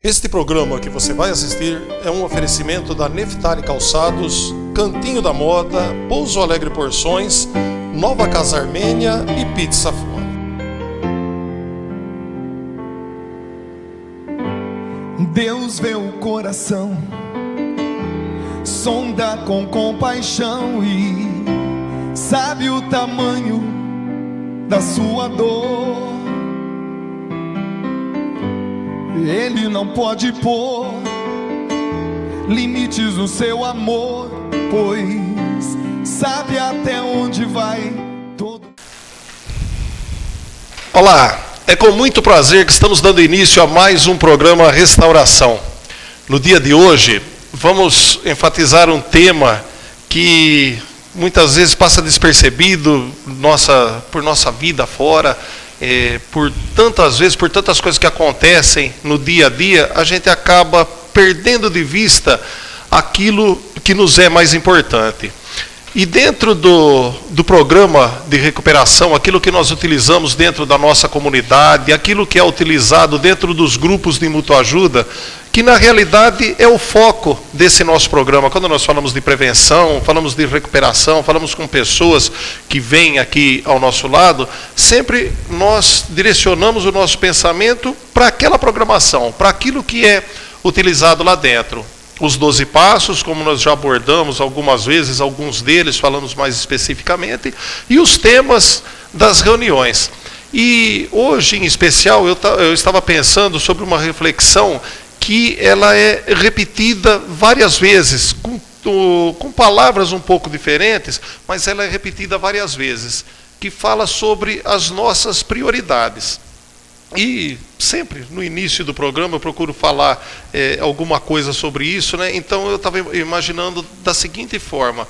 Este programa que você vai assistir é um oferecimento da Neftali Calçados, Cantinho da Moda, Pouso Alegre Porções, Nova Casa Armênia e Pizza Fora. Deus vê o coração, sonda com compaixão e sabe o tamanho da sua dor. Ele não pode pôr limites no seu amor, pois sabe até onde vai todo. Olá, é com muito prazer que estamos dando início a mais um programa Restauração. No dia de hoje, vamos enfatizar um tema que muitas vezes passa despercebido por nossa vida fora. Por tantas vezes, por tantas coisas que acontecem no dia a dia, a gente acaba perdendo de vista aquilo que nos é mais importante. E dentro do programa de recuperação, aquilo que nós utilizamos dentro da nossa comunidade, aquilo que é utilizado dentro dos grupos de mútua ajuda, que na realidade é o foco desse nosso programa. Quando nós falamos de prevenção, falamos de recuperação, falamos com pessoas que vêm aqui ao nosso lado, sempre nós direcionamos o nosso pensamento para aquela programação, para aquilo que é utilizado lá dentro. Os 12 passos, como nós já abordamos algumas vezes, alguns deles falamos mais especificamente, e os temas das reuniões. E hoje, em especial, eu estava pensando sobre uma reflexão que ela é repetida várias vezes, com palavras um pouco diferentes, mas ela é repetida várias vezes, que fala sobre as nossas prioridades. E sempre no início do programa eu procuro falar alguma coisa sobre isso, né? Então eu estava imaginando da seguinte forma: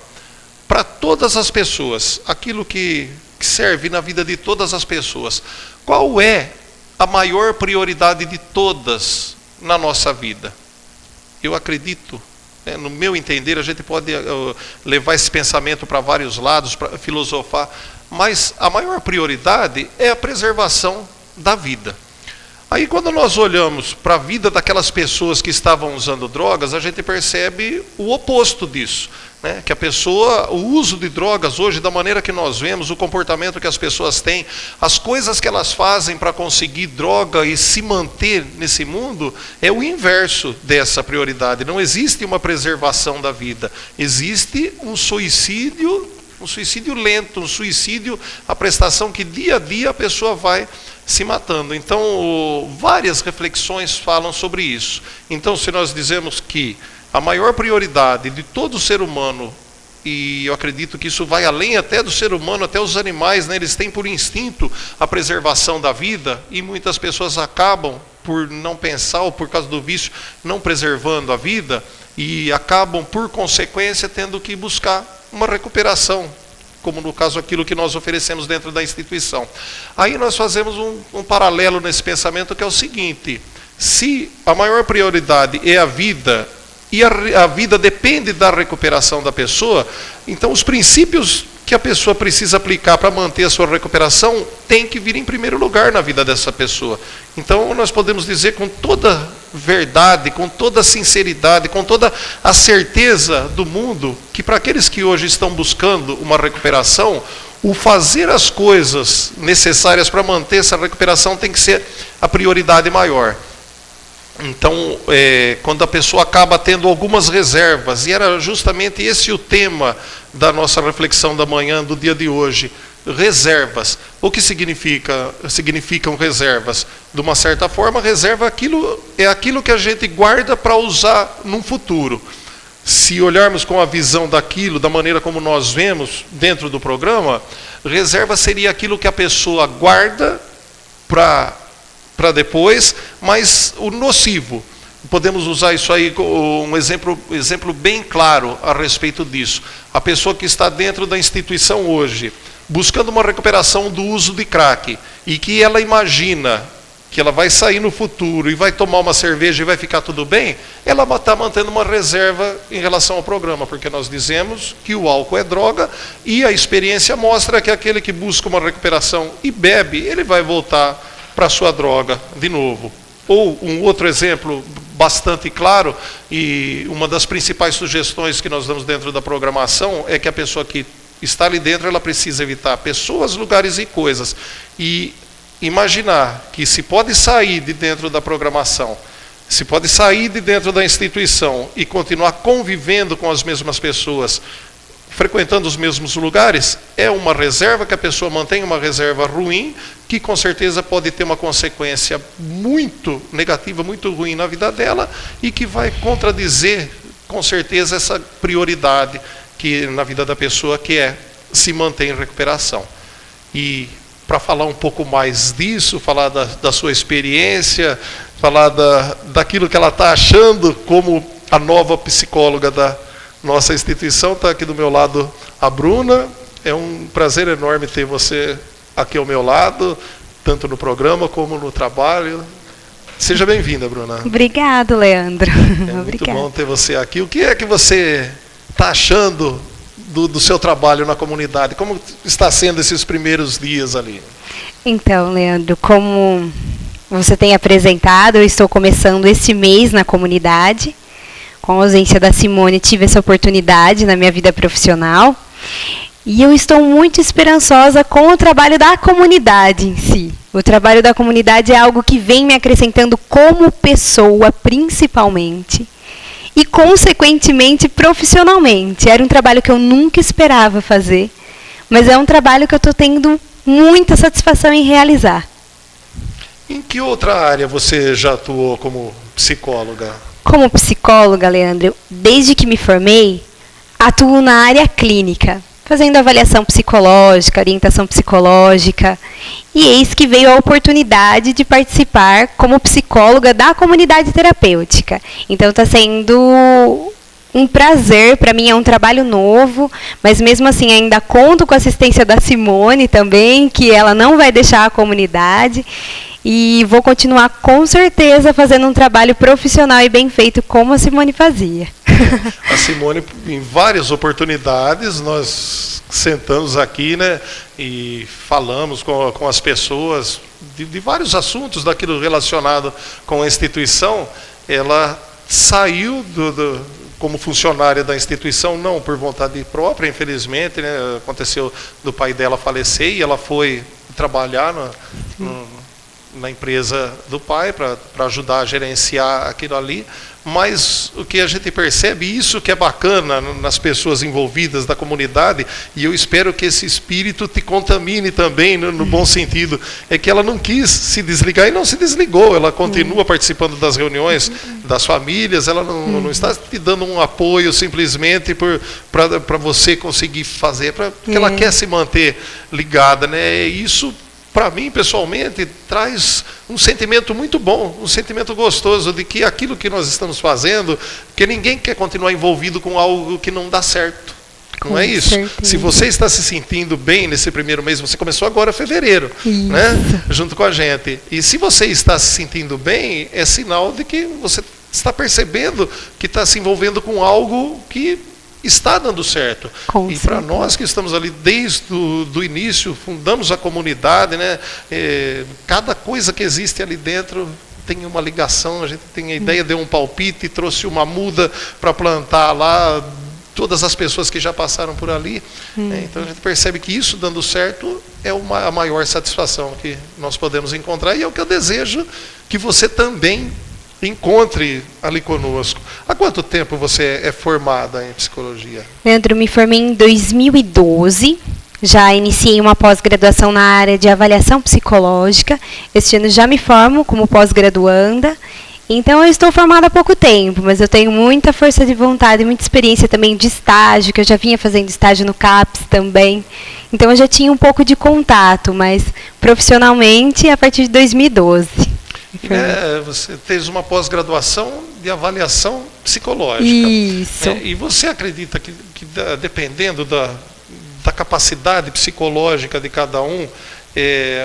para todas as pessoas, aquilo que serve na vida de todas as pessoas, qual é a maior prioridade de todas na nossa vida? Eu acredito, no meu entender, a gente pode levar esse pensamento para vários lados, para filosofar, mas a maior prioridade é a preservação da vida. Aí quando nós olhamos para a vida daquelas pessoas que estavam usando drogas, a gente percebe o oposto disso, né? Que o uso de drogas hoje, da maneira que nós vemos, o comportamento que as pessoas têm, as coisas que elas fazem para conseguir droga e se manter nesse mundo, é o inverso dessa prioridade. Não existe uma preservação da vida, existe um suicídio lento, um suicídio, a prestação que dia a dia a pessoa vai se matando. Então, várias reflexões falam sobre isso. Então, se nós dizemos que a maior prioridade de todo ser humano, e eu acredito que isso vai além até do ser humano, até os animais, né? Eles têm por instinto a preservação da vida, e muitas pessoas acabam por não pensar, ou por causa do vício, não preservando a vida, e acabam, por consequência, tendo que buscar uma recuperação, como no caso aquilo que nós oferecemos dentro da instituição. Aí nós fazemos um paralelo nesse pensamento, que é o seguinte: se a maior prioridade é a vida, e a vida depende da recuperação da pessoa, então os princípios que a pessoa precisa aplicar para manter a sua recuperação tem que vir em primeiro lugar na vida dessa pessoa. Então nós podemos dizer com toda verdade, com toda sinceridade, com toda a certeza do mundo, que para aqueles que hoje estão buscando uma recuperação, o fazer as coisas necessárias para manter essa recuperação tem que ser a prioridade maior. Então, quando a pessoa acaba tendo algumas reservas, e era justamente esse o tema da nossa reflexão da manhã, do dia de hoje, reservas. O que significam reservas? De uma certa forma, reserva é aquilo que a gente guarda para usar num futuro. Se olharmos com a visão daquilo, da maneira como nós vemos dentro do programa, reserva seria aquilo que a pessoa guarda para depois, mas o nocivo. Podemos usar isso aí como um exemplo bem claro a respeito disso. A pessoa que está dentro da instituição hoje, buscando uma recuperação do uso de crack, e que ela imagina que ela vai sair no futuro e vai tomar uma cerveja e vai ficar tudo bem, ela está mantendo uma reserva em relação ao programa, porque nós dizemos que o álcool é droga, e a experiência mostra que aquele que busca uma recuperação e bebe, ele vai voltar para a sua droga de novo. Ou um outro exemplo bastante claro, e uma das principais sugestões que nós damos dentro da programação é que a pessoa que está ali dentro, ela precisa evitar pessoas, lugares e coisas. E imaginar que se pode sair de dentro da programação, se pode sair de dentro da instituição e continuar convivendo com as mesmas pessoas, frequentando os mesmos lugares, é uma reserva que a pessoa mantém, uma reserva ruim, que com certeza pode ter uma consequência muito negativa, muito ruim na vida dela, e que vai contradizer, com certeza, essa prioridade que na vida da pessoa, que é se manter em recuperação. E para falar um pouco mais disso, falar da sua experiência, falar daquilo que ela está achando como a nova psicóloga da nossa instituição, está aqui do meu lado a Bruna. É um prazer enorme ter você aqui ao meu lado, tanto no programa como no trabalho. Seja bem-vinda, Bruna. Obrigado, Leandro. É muito bom ter você aqui. O que é que você está achando do seu trabalho na comunidade? Como está sendo esses primeiros dias ali? Então, Leandro, como você tem apresentado, eu estou começando esse mês na comunidade. Com a ausência da Simone, tive essa oportunidade na minha vida profissional. E eu estou muito esperançosa com o trabalho da comunidade em si. O trabalho da comunidade é algo que vem me acrescentando como pessoa, principalmente. E, consequentemente, profissionalmente. Era um trabalho que eu nunca esperava fazer, mas é um trabalho que eu estou tendo muita satisfação em realizar. Em que outra área você já atuou como psicóloga? Como psicóloga, Leandro, desde que me formei, atuo na área clínica, fazendo avaliação psicológica, orientação psicológica, e eis que veio a oportunidade de participar como psicóloga da comunidade terapêutica. Então está sendo um prazer, para mim é um trabalho novo, mas mesmo assim ainda conto com a assistência da Simone também, que ela não vai deixar a comunidade, e vou continuar com certeza fazendo um trabalho profissional e bem feito como a Simone fazia. A Simone, em várias oportunidades, nós sentamos aqui, né, e falamos com as pessoas de vários assuntos daquilo relacionado com a instituição. Ela saiu como funcionária da instituição, não por vontade própria, infelizmente, né, aconteceu do pai dela falecer e ela foi trabalhar na empresa do pai para ajudar a gerenciar aquilo ali. Mas o que a gente percebe, isso que é bacana nas pessoas envolvidas da comunidade, e eu espero que esse espírito te contamine também, no bom sentido, é que ela não quis se desligar e não se desligou, ela continua participando das reuniões das famílias, ela não está te dando um apoio simplesmente para você conseguir fazer, porque ela quer se manter ligada, né? Isso, para mim, pessoalmente, traz um sentimento muito bom, um sentimento gostoso de que aquilo que nós estamos fazendo, que ninguém quer continuar envolvido com algo que não dá certo. Não é isso? Se você está se sentindo bem nesse primeiro mês, você começou agora em fevereiro, né? Junto com a gente. E se você está se sentindo bem, é sinal de que você está percebendo que está se envolvendo com algo que está dando certo. E para nós que estamos ali desde o início, fundamos a comunidade, né? Cada coisa que existe ali dentro tem uma ligação, a gente tem a ideia, deu um palpite, trouxe uma muda para plantar lá todas as pessoas que já passaram por ali. Então a gente percebe que isso dando certo é a maior satisfação que nós podemos encontrar, e é o que eu desejo que você também encontre ali conosco. Há quanto tempo você é formada em psicologia? Leandro, me formei em 2012. Já iniciei uma pós-graduação na área de avaliação psicológica. Este ano já me formo como pós-graduanda. Então eu estou formada há pouco tempo, mas eu tenho muita força de vontade, muita experiência também de estágio, que eu já vinha fazendo estágio no CAPS também. Então eu já tinha um pouco de contato, mas profissionalmente a partir de 2012. Você fez uma pós-graduação de avaliação psicológica. Isso. E você acredita que dependendo da capacidade psicológica de cada um,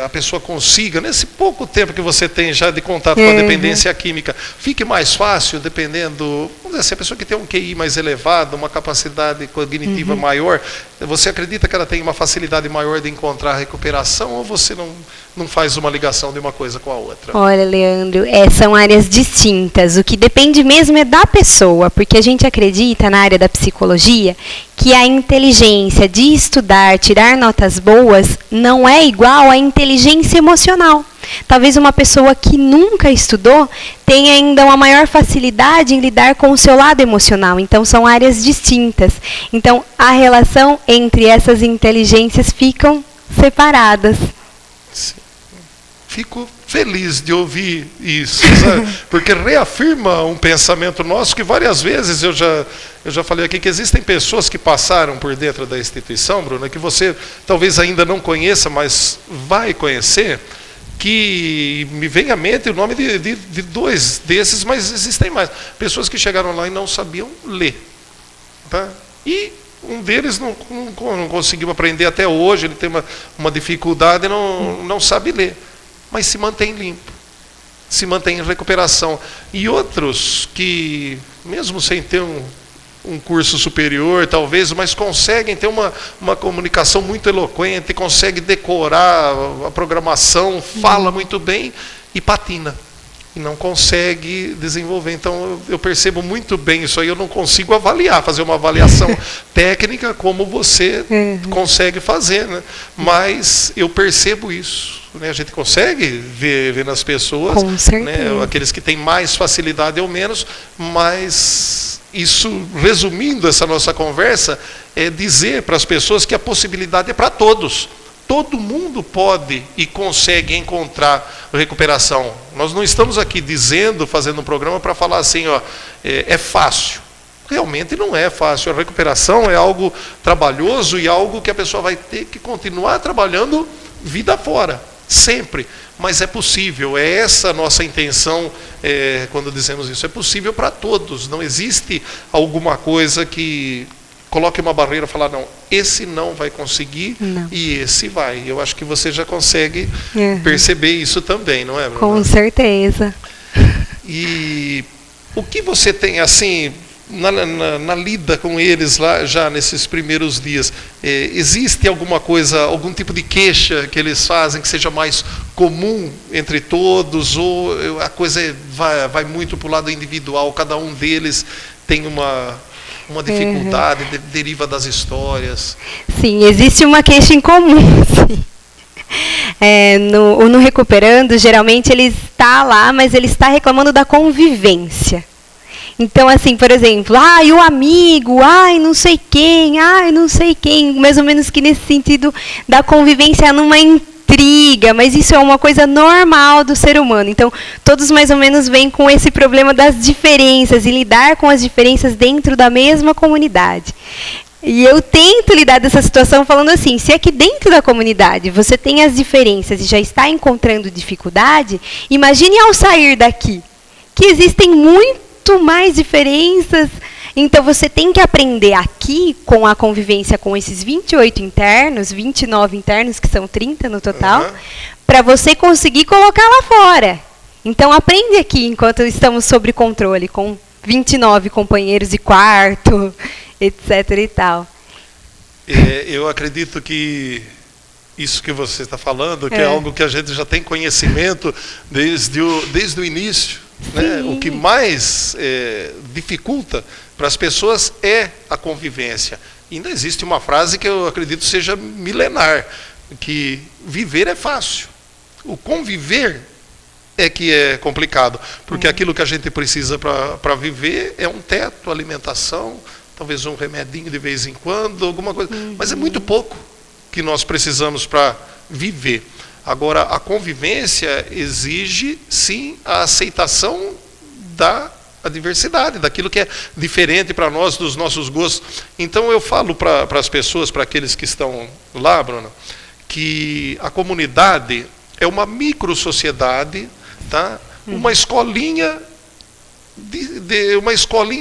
a pessoa consiga, nesse pouco tempo que você tem já de contato com a dependência química, fique mais fácil, dependendo, vamos pergunta é assim, a pessoa que tem um QI mais elevado, uma capacidade cognitiva maior, você acredita que ela tem uma facilidade maior de encontrar a recuperação, ou você não faz uma ligação de uma coisa com a outra? Olha, Leandro, são áreas distintas. O que depende mesmo é da pessoa, porque a gente acredita na área da psicologia que a inteligência de estudar, tirar notas boas, não é igual à inteligência emocional. Talvez uma pessoa que nunca estudou tenha ainda uma maior facilidade em lidar com o seu lado emocional. Então, são áreas distintas. Então, a relação entre essas inteligências ficam separadas. Sim. Fico feliz de ouvir isso, sabe? Porque reafirma um pensamento nosso que várias vezes eu já falei aqui que existem pessoas que passaram por dentro da instituição, Bruna, que você talvez ainda não conheça, mas vai conhecer, que me vem à mente o nome de dois desses, mas existem mais. Pessoas que chegaram lá e não sabiam ler. Tá? E um deles não conseguiu aprender até hoje, ele tem uma dificuldade e não sabe ler. Mas se mantém limpo, se mantém em recuperação. E outros que, mesmo sem ter um curso superior, talvez, mas conseguem ter uma comunicação muito eloquente, consegue decorar a programação, fala muito bem e patina. E não consegue desenvolver. Então, eu percebo muito bem isso aí. Eu não consigo avaliar, fazer uma avaliação técnica como você consegue fazer, né? Mas eu percebo isso. Né? A gente consegue ver nas pessoas, com certeza, né? Aqueles que têm mais facilidade ou menos, mas isso, resumindo essa nossa conversa, é dizer para as pessoas que a possibilidade é para todos. Todo mundo pode e consegue encontrar recuperação. Nós não estamos aqui fazendo um programa para falar assim, ó, é fácil. Realmente não é fácil. A recuperação é algo trabalhoso e algo que a pessoa vai ter que continuar trabalhando vida fora, sempre. Mas é possível, é essa a nossa intenção quando dizemos isso. É possível para todos. Não existe alguma coisa que coloque uma barreira e falar, não, esse não vai conseguir, não, e esse vai. Eu acho que você já consegue perceber isso também, não é, Bruna? Com certeza. E o que você tem, assim, na lida com eles lá, já nesses primeiros dias, existe alguma coisa, algum tipo de queixa que eles fazem que seja mais comum entre todos, ou a coisa vai muito para o lado individual, cada um deles tem uma dificuldade, deriva das histórias? Sim, existe uma queixa em comum, sim. No Recuperando, geralmente ele está lá, mas ele está reclamando da convivência. Então, assim, por exemplo, o amigo, não sei quem, mais ou menos que nesse sentido da convivência numa intriga, mas isso é uma coisa normal do ser humano. Então, todos mais ou menos vêm com esse problema das diferenças e lidar com as diferenças dentro da mesma comunidade. E eu tento lidar dessa situação falando assim, se aqui dentro da comunidade você tem as diferenças e já está encontrando dificuldade, imagine ao sair daqui, que existem muito mais diferenças. Então, você tem que aprender aqui, com a convivência com esses 28 internos, 29 internos, que são 30 no total, para você conseguir colocar lá fora. Então, aprende aqui, enquanto estamos sob controle, com 29 companheiros de quarto, etc. e tal. Eu acredito que isso que você está falando, que é algo que a gente já tem conhecimento desde o início. Né? O que mais dificulta para as pessoas é a convivência. Ainda existe uma frase que eu acredito seja milenar, que viver é fácil. O conviver é que é complicado, porque aquilo que a gente precisa para viver é um teto, alimentação, talvez um remedinho de vez em quando, alguma coisa, mas é muito pouco que nós precisamos para viver. Agora, a convivência exige, sim, a aceitação da diversidade, daquilo que é diferente para nós, dos nossos gostos. Então, eu falo para as pessoas, para aqueles que estão lá, Bruna, que a comunidade é uma micro-sociedade, tá? Uma escolinha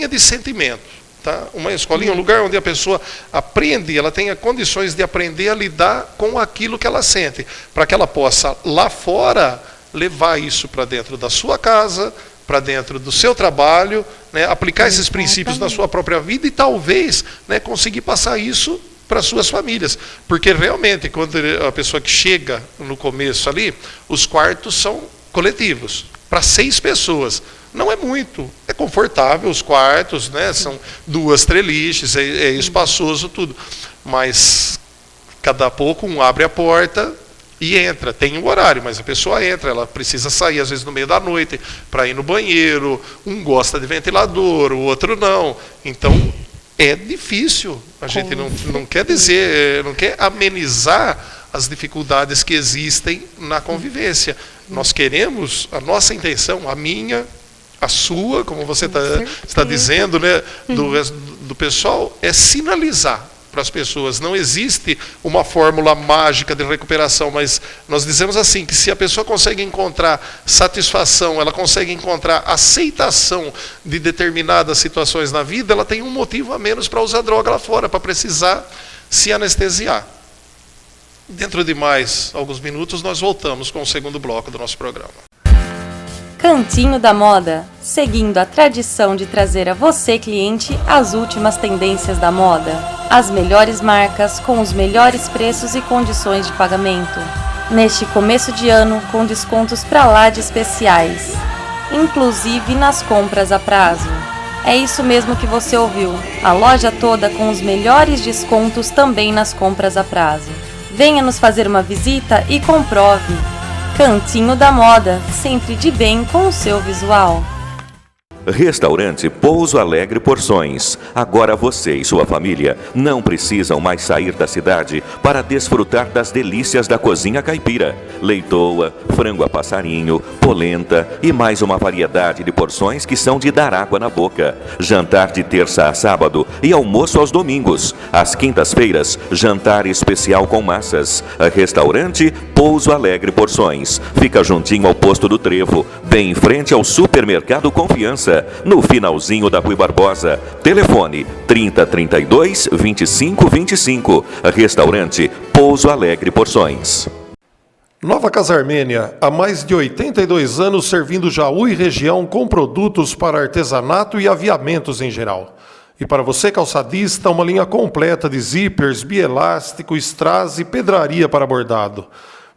de sentimento. Tá? Uma escolinha, um lugar onde a pessoa aprende, ela tenha condições de aprender a lidar com aquilo que ela sente, para que ela possa, lá fora, levar isso para dentro da sua casa, para dentro do seu trabalho, né, aplicar esses princípios na sua própria vida e talvez, né, conseguir passar isso para suas famílias. Porque realmente, quando a pessoa que chega no começo ali, os quartos são coletivos, para 6 pessoas. Não é muito, é confortável os quartos, né, são 2 treliches, é espaçoso tudo. Mas cada pouco um abre a porta e entra. Tem um horário, mas a pessoa entra, ela precisa sair às vezes no meio da noite para ir no banheiro, um gosta de ventilador, o outro não. Então é difícil. A gente não quer dizer, não quer amenizar as dificuldades que existem na convivência. Nós queremos, a nossa intenção, a minha, a sua, como você está dizendo, né, do resto do pessoal, é sinalizar para as pessoas. Não existe uma fórmula mágica de recuperação, mas nós dizemos assim, que se a pessoa consegue encontrar satisfação, ela consegue encontrar aceitação de determinadas situações na vida, ela tem um motivo a menos para usar droga lá fora, para precisar se anestesiar. Dentro de mais alguns minutos, nós voltamos com o segundo bloco do nosso programa. Cantinho da Moda, seguindo a tradição de trazer a você, cliente, as últimas tendências da moda. As melhores marcas, com os melhores preços e condições de pagamento. Neste começo de ano, com descontos pra lá de especiais. Inclusive nas compras a prazo. É isso mesmo que você ouviu. A loja toda com os melhores descontos também nas compras a prazo. Venha nos fazer uma visita e comprove. Cantinho da Moda, sempre de bem com o seu visual. Restaurante Pouso Alegre Porções. Agora você e sua família não precisam mais sair da cidade para desfrutar das delícias da cozinha caipira. Leitoa, frango a passarinho, polenta e mais uma variedade de porções que são de dar água na boca. Jantar de terça a sábado e almoço aos domingos. Às quintas-feiras, jantar especial com massas. Restaurante Pouso Alegre Porções. Fica juntinho ao posto do Trevo, bem em frente ao Supermercado Confiança, no finalzinho da Rui Barbosa. Telefone 3032 2525. Restaurante Pouso Alegre Porções. Nova Casa Armênia, há mais de 82 anos servindo Jaú e região com produtos para artesanato e aviamentos em geral. E para você calçadista, uma linha completa de zippers, bielástico, strass e pedraria para bordado.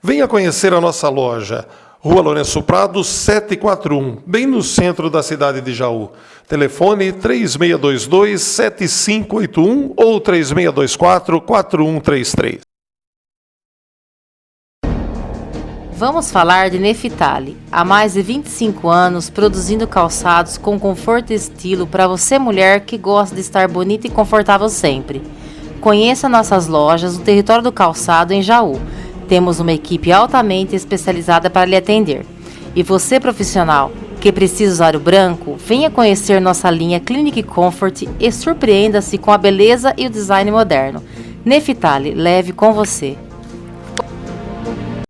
Venha conhecer a nossa loja. Rua Lourenço Prado, 741, bem no centro da cidade de Jaú. Telefone 3622-7581 ou 3624-4133. Vamos falar de Neftali. Há mais de 25 anos produzindo calçados com conforto e estilo para você, mulher que gosta de estar bonita e confortável sempre. Conheça nossas lojas no território do calçado em Jaú. Temos uma equipe altamente especializada para lhe atender. E você, profissional, que precisa usar o branco, venha conhecer nossa linha Clinic Comfort e surpreenda-se com a beleza e o design moderno. Neftali, leve com você.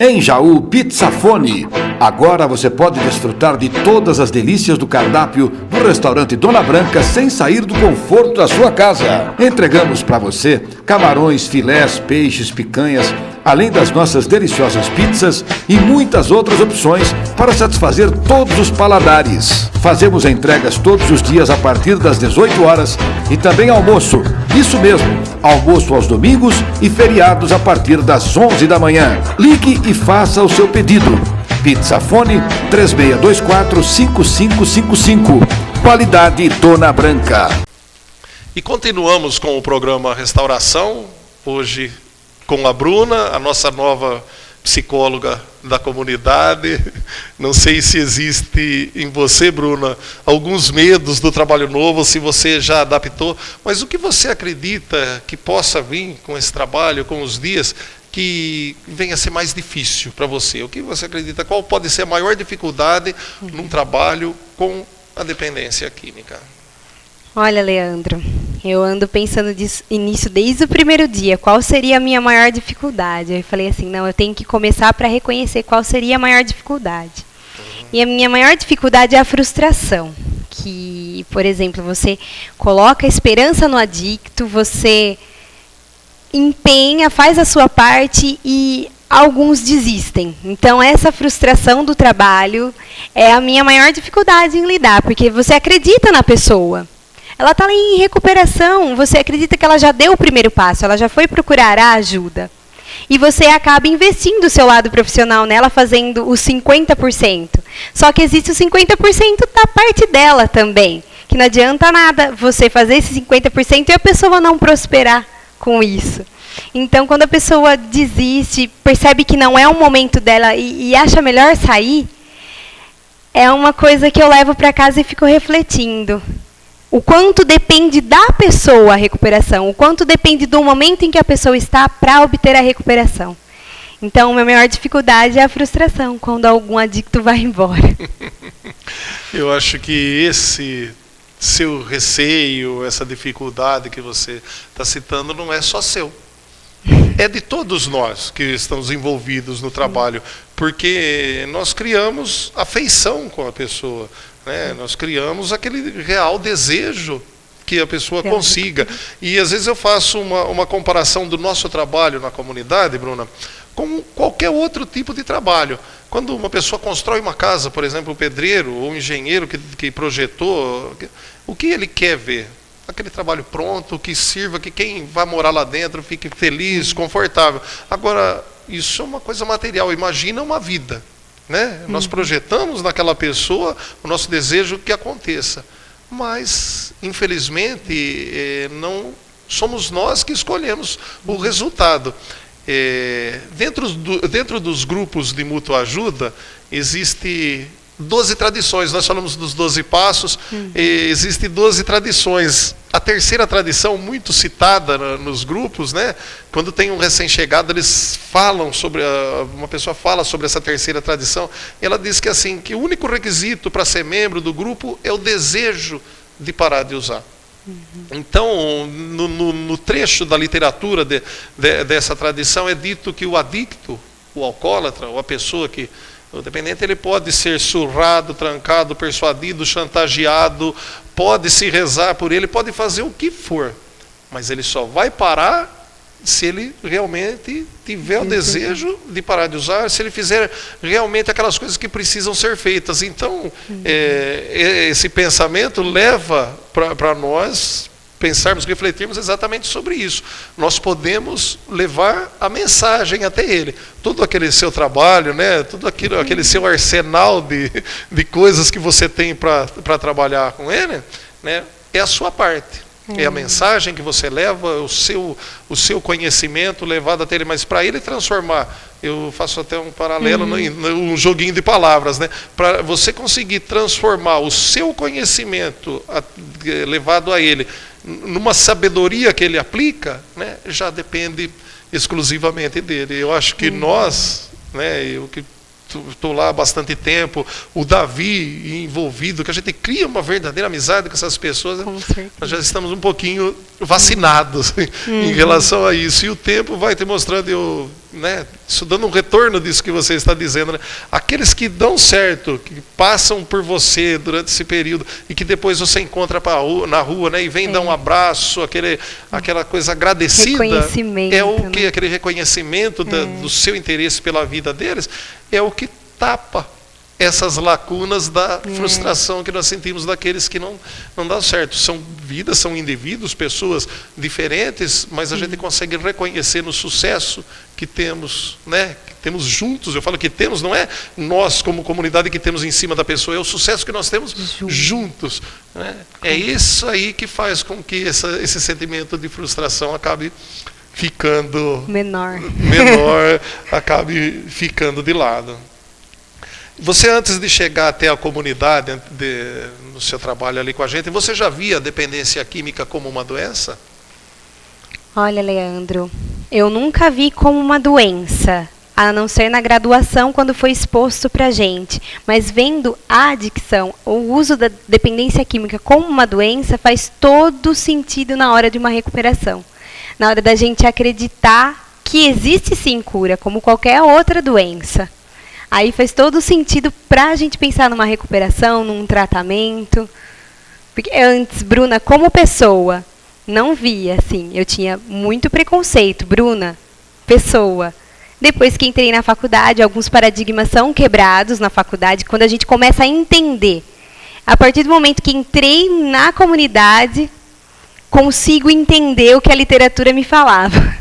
Em Jaú, Pizzafone. Agora você pode desfrutar de todas as delícias do cardápio do restaurante Dona Branca sem sair do conforto da sua casa. Entregamos para você camarões, filés, peixes, picanhas, além das nossas deliciosas pizzas e muitas outras opções para satisfazer todos os paladares. Fazemos entregas todos os dias a partir das 18 horas e também almoço. Isso mesmo, almoço aos domingos e feriados a partir das 11 da manhã. Ligue e faça o seu pedido. Pizzafone 3624-5555. Qualidade Dona Branca. E continuamos com o programa Restauração, hoje com a Bruna, a nossa nova psicóloga da comunidade. Não sei se existe em você, Bruna, alguns medos do trabalho novo, se você já adaptou, mas o que você acredita que possa vir com esse trabalho, com os dias, que venha a ser mais difícil para você? O que você acredita? Qual pode ser a maior dificuldade num trabalho com a dependência química? Olha, Leandro, eu ando pensando nisso desde o primeiro dia. Qual seria a minha maior dificuldade? Eu falei assim, não, eu tenho que começar para reconhecer qual seria a maior dificuldade. E a minha maior dificuldade é a frustração. Que, por exemplo, você coloca esperança no adicto, você empenha, faz a sua parte e alguns desistem. Então, essa frustração do trabalho é a minha maior dificuldade em lidar, porque você acredita na pessoa. Ela está em recuperação, você acredita que ela já deu o primeiro passo, ela já foi procurar a ajuda. E você acaba investindo o seu lado profissional nela, fazendo os 50%. Só que existe o 50% da parte dela também, que não adianta nada você fazer esse 50% e a pessoa não prosperar com isso. Então, quando a pessoa desiste, percebe que não é o momento dela e acha melhor sair, é uma coisa que eu levo para casa e fico refletindo. O quanto depende da pessoa a recuperação, o quanto depende do momento em que a pessoa está para obter a recuperação. Então, a minha maior dificuldade é a frustração, quando algum adicto vai embora. Eu acho que esse seu receio, essa dificuldade que você está citando, não é só seu. É de todos nós que estamos envolvidos no trabalho, porque nós criamos afeição com a pessoa, né? Nós criamos aquele real desejo que a pessoa consiga. E às vezes eu faço uma comparação do nosso trabalho na comunidade, Bruna, com qualquer outro tipo de trabalho. Quando uma pessoa constrói uma casa, por exemplo, o pedreiro ou o engenheiro que projetou, o que ele quer ver? Aquele trabalho pronto, que sirva, que quem vai morar lá dentro fique feliz, confortável. Agora, isso é uma coisa material. Imagina uma vida, né? Nós projetamos naquela pessoa o nosso desejo que aconteça. Mas, infelizmente, não somos nós que escolhemos o resultado. Dentro dos grupos de mútua ajuda, existe 12 tradições. Nós falamos dos 12 passos, existem 12 tradições. A terceira tradição, muito citada nos grupos, né? Quando tem um recém-chegado, eles falam sobre, uma pessoa fala sobre essa terceira tradição, e ela diz que, assim, que o único requisito para ser membro do grupo é o desejo de parar de usar. Então, no trecho da literatura dessa tradição, é dito que o adicto, o alcoólatra, ou a pessoa que... O dependente, ele pode ser surrado, trancado, persuadido, chantageado, pode se rezar por ele, pode fazer o que for, mas ele só vai parar se ele realmente tiver o desejo de parar de usar, se ele fizer realmente aquelas coisas que precisam ser feitas. Então, esse pensamento leva para nós pensarmos, refletirmos exatamente sobre isso. Nós podemos levar a mensagem até ele. Todo aquele seu trabalho, né? Todo aquele seu arsenal de coisas que você tem para trabalhar com ele, né? É a sua parte. É a mensagem que você leva, o seu conhecimento levado até ele, mas para ele transformar, eu faço até um paralelo, um joguinho de palavras, né? Para você conseguir transformar o seu conhecimento levado a ele numa sabedoria que ele aplica, né? Já depende exclusivamente dele. Eu acho que nós, né? Eu que estou lá há bastante tempo, o Davi envolvido, que a gente cria uma verdadeira amizade com essas pessoas, nós já estamos um pouquinho vacinados em relação a isso, e o tempo vai te mostrando, né, isso dando um retorno disso que você está dizendo, né? Aqueles que dão certo, que passam por você durante esse período e que depois você encontra na rua, né, e vem dar um abraço, aquela coisa agradecida, é o que, né? Aquele reconhecimento do seu interesse pela vida deles, é o que tapa essas lacunas da frustração que nós sentimos daqueles que não dão certo. São vidas, são indivíduos, pessoas diferentes, mas a gente consegue reconhecer no sucesso que temos, né? Que temos juntos. Eu falo que temos, não é nós como comunidade que temos em cima da pessoa, é o sucesso que nós temos juntos, né? É isso aí que faz com que esse sentimento de frustração acabe ficando menor, acabe ficando de lado. Você, antes de chegar até a comunidade, no seu trabalho ali com a gente, você já via a dependência química como uma doença? Olha, Leandro, eu nunca vi como uma doença, a não ser na graduação, quando foi exposto para a gente. Mas vendo a adicção, o uso da dependência química como uma doença, faz todo sentido na hora de uma recuperação. Na hora da gente acreditar que existe sim cura, como qualquer outra doença. Aí faz todo sentido para a gente pensar numa recuperação, num tratamento. Porque antes, Bruna, como pessoa, não via, assim, eu tinha muito preconceito. Bruna, pessoa, Depois que entrei na faculdade, alguns paradigmas são quebrados na faculdade, quando a gente começa a entender. A partir do momento que entrei na comunidade, consigo entender o que a literatura me falava.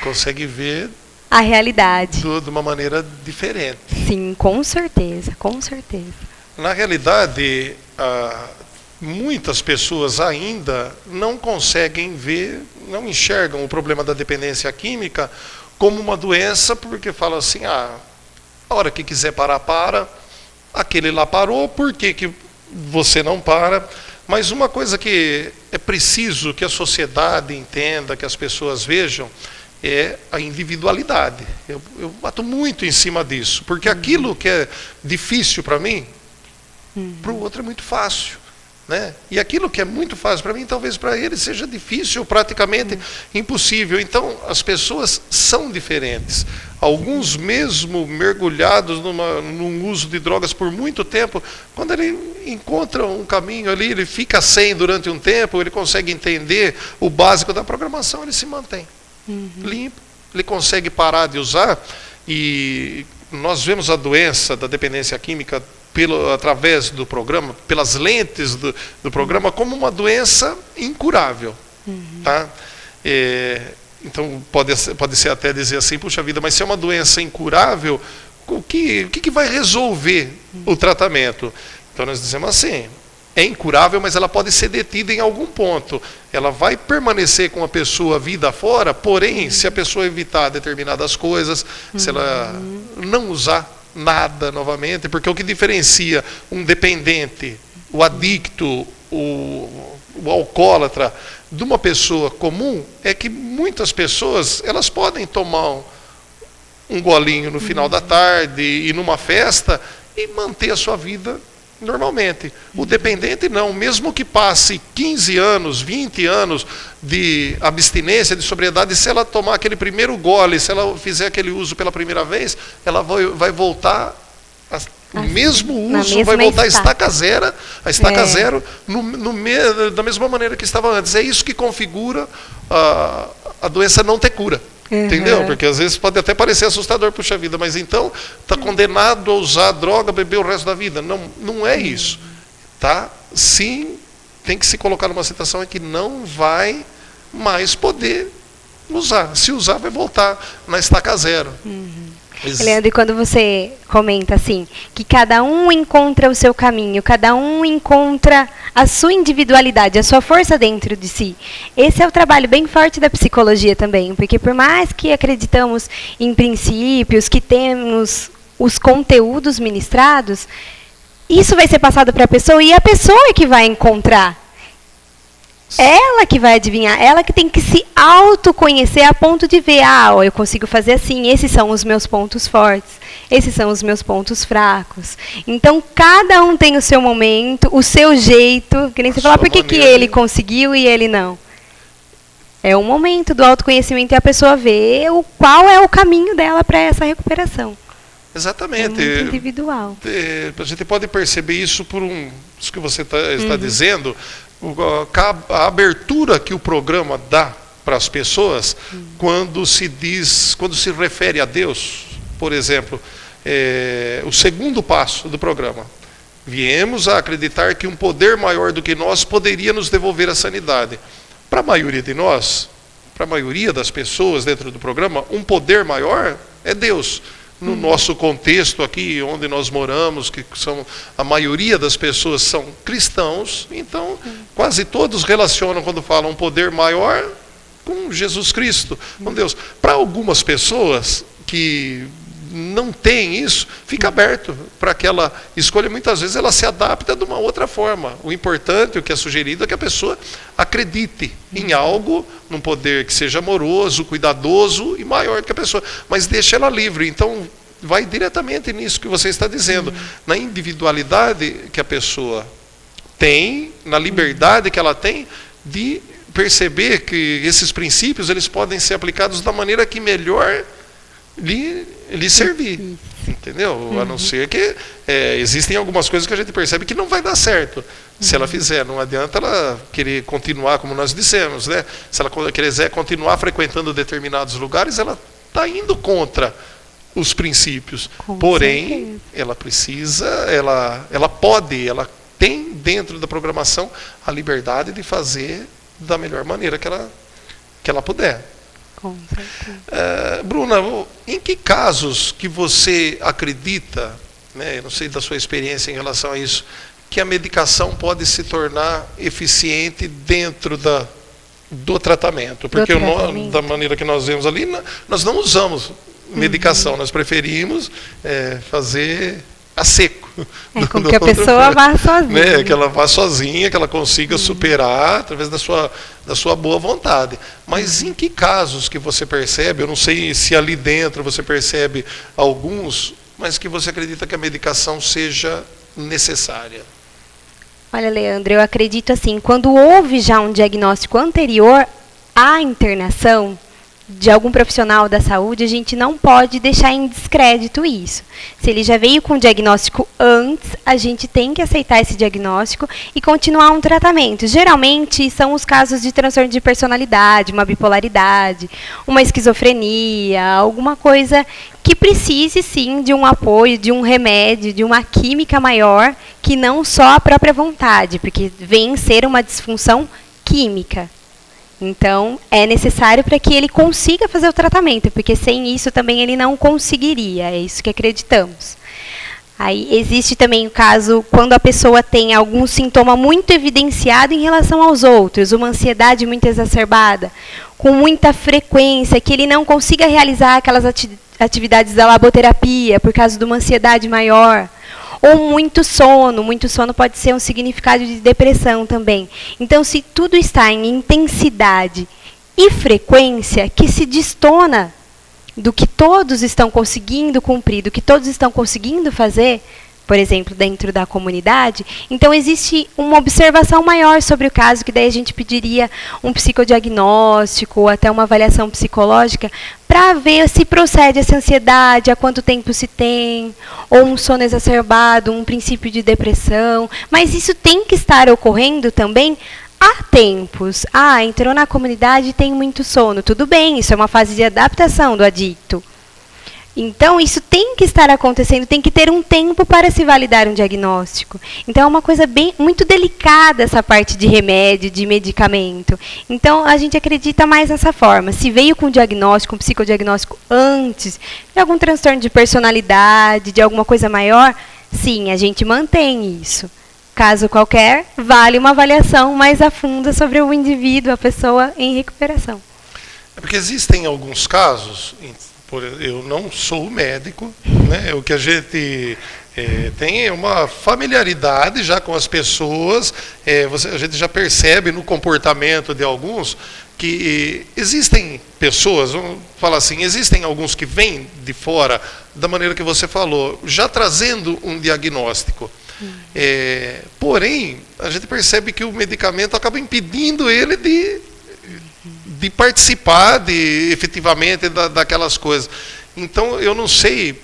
Consegue ver a realidade. De uma maneira diferente. Sim, com certeza, com certeza. Na realidade, muitas pessoas ainda não conseguem ver, não enxergam o problema da dependência química como uma doença, porque falam assim, a hora que quiser parar, para. Aquele lá parou, por que você não para? Mas uma coisa que é preciso que a sociedade entenda, que as pessoas vejam, é a individualidade. Eu bato muito em cima disso, porque aquilo que é difícil para mim, para o outro é muito fácil. Né? E aquilo que é muito fácil para mim, talvez para ele seja difícil, praticamente impossível. Então, as pessoas são diferentes. Alguns mesmo mergulhados num uso de drogas por muito tempo, quando ele encontra um caminho ali, ele fica sem durante um tempo, ele consegue entender o básico da programação, ele se mantém limpo, ele consegue parar de usar. E nós vemos a doença da dependência química através do programa, pelas lentes do programa, como uma doença incurável. Tá? Então, pode ser até dizer assim, puxa vida, mas se é uma doença incurável, o que vai resolver o tratamento? Então, nós dizemos assim, é incurável, mas ela pode ser detida em algum ponto. Ela vai permanecer com a pessoa a vida fora, porém, se a pessoa evitar determinadas coisas, se ela não usar nada novamente, porque o que diferencia um dependente, o adicto, o alcoólatra, de uma pessoa comum, é que muitas pessoas, elas podem tomar um golinho no final da tarde, ir numa festa e manter a sua vida normalmente. O dependente não, mesmo que passe 15 anos, 20 anos de abstinência, de sobriedade, se ela tomar aquele primeiro gole, se ela fizer aquele uso pela primeira vez, ela vai voltar, o mesmo uso vai voltar a estaca zero, da mesma maneira que estava antes. É isso que configura a doença não ter cura. Entendeu? Porque às vezes pode até parecer assustador, puxa vida, mas então está condenado a usar droga, beber o resto da vida. Não é isso. Tá? Sim, tem que se colocar numa situação em que não vai mais poder usar. Se usar, vai voltar na estaca zero. Leandro, e quando você comenta assim, que cada um encontra o seu caminho, cada um encontra a sua individualidade, a sua força dentro de si. Esse é o trabalho bem forte da psicologia também, porque por mais que acreditamos em princípios, que temos os conteúdos ministrados, isso vai ser passado para a pessoa e a pessoa é que vai encontrar. Ela que vai adivinhar, ela que tem que se autoconhecer a ponto de ver, eu consigo fazer assim, esses são os meus pontos fortes, esses são os meus pontos fracos. Então, cada um tem o seu momento, o seu jeito, que nem você falar, por que ele conseguiu e ele não? É um momento do autoconhecimento e a pessoa vê qual é o caminho dela para essa recuperação. Exatamente. É muito individual. A gente pode perceber isso por isso que você está dizendo, a abertura que o programa dá para as pessoas quando se refere a Deus. Por exemplo, o segundo passo do programa. Viemos a acreditar que um poder maior do que nós poderia nos devolver a sanidade. Para a maioria de nós, para a maioria das pessoas dentro do programa, um poder maior é Deus. No nosso contexto aqui, onde nós moramos, que a maioria das pessoas são cristãos, então quase todos relacionam, quando falam um poder maior, com Jesus Cristo, com Deus. Para algumas pessoas que não têm isso, fica aberto para aquela escolha. Muitas vezes ela se adapta de uma outra forma. O importante, o que é sugerido, é que a pessoa acredite em algo, num poder que seja amoroso, cuidadoso e maior do que a pessoa. Mas deixa ela livre. Então, vai diretamente nisso que você está dizendo. Na individualidade que a pessoa tem, na liberdade que ela tem de perceber que esses princípios eles podem ser aplicados da maneira que melhor lhe servir, entendeu? A não ser que existem algumas coisas que a gente percebe que não vai dar certo se ela fizer. Não adianta ela querer continuar, como nós dissemos, né? Se ela quiser continuar frequentando determinados lugares, ela está indo contra os princípios. Com Porém, certeza. ela precisa, ela pode, ela tem dentro da programação a liberdade de fazer da melhor maneira que ela puder. Com certeza. Bruna, em que casos que você acredita, né, eu não sei da sua experiência em relação a isso, que a medicação pode se tornar eficiente dentro do tratamento? Porque da maneira que nós vemos ali, nós não usamos medicação, nós preferimos fazer a seco. Com que a pessoa vá sozinha. Né? Que ela vá sozinha, que ela consiga superar através da sua boa vontade. Mas em que casos que você percebe, eu não sei se ali dentro você percebe alguns, mas que você acredita que a medicação seja necessária? Olha, Leandro, eu acredito assim, quando houve já um diagnóstico anterior à internação de algum profissional da saúde, a gente não pode deixar em descrédito isso. Se ele já veio com o diagnóstico antes, a gente tem que aceitar esse diagnóstico e continuar um tratamento. Geralmente são os casos de transtorno de personalidade, uma bipolaridade, uma esquizofrenia, alguma coisa que precise sim de um apoio, de um remédio, de uma química maior, que não só a própria vontade, porque vem ser uma disfunção química. Então, é necessário para que ele consiga fazer o tratamento, porque sem isso também ele não conseguiria, é isso que acreditamos. Aí existe também o caso quando a pessoa tem algum sintoma muito evidenciado em relação aos outros, uma ansiedade muito exacerbada, com muita frequência, que ele não consiga realizar aquelas atividades da laboterapia por causa de uma ansiedade maior. Ou muito sono pode ser um significado de depressão também. Então, se tudo está em intensidade e frequência que se destona do que todos estão conseguindo cumprir, do que todos estão conseguindo fazer, por exemplo, dentro da comunidade, então existe uma observação maior sobre o caso, que daí a gente pediria um psicodiagnóstico ou até uma avaliação psicológica para ver se procede essa ansiedade, há quanto tempo se tem, ou um sono exacerbado, um princípio de depressão. Mas isso tem que estar ocorrendo também há tempos. Entrou na comunidade e tem muito sono. Tudo bem, isso é uma fase de adaptação do adicto. Então, isso tem que estar acontecendo, tem que ter um tempo para se validar um diagnóstico. Então, é uma coisa muito delicada essa parte de remédio, de medicamento. Então, a gente acredita mais nessa forma. Se veio com diagnóstico, um psicodiagnóstico antes, de algum transtorno de personalidade, de alguma coisa maior, sim, a gente mantém isso. Caso qualquer, vale uma avaliação mais a fundo sobre o indivíduo, a pessoa em recuperação. É porque existem alguns casos, eu não sou médico, né? O que a gente tem é uma familiaridade já com as pessoas, a gente já percebe no comportamento de alguns que existem pessoas, vamos falar assim, existem alguns que vêm de fora, da maneira que você falou, já trazendo um diagnóstico. Porém, a gente percebe que o medicamento acaba impedindo ele de participar efetivamente daquelas coisas. Então, eu não sei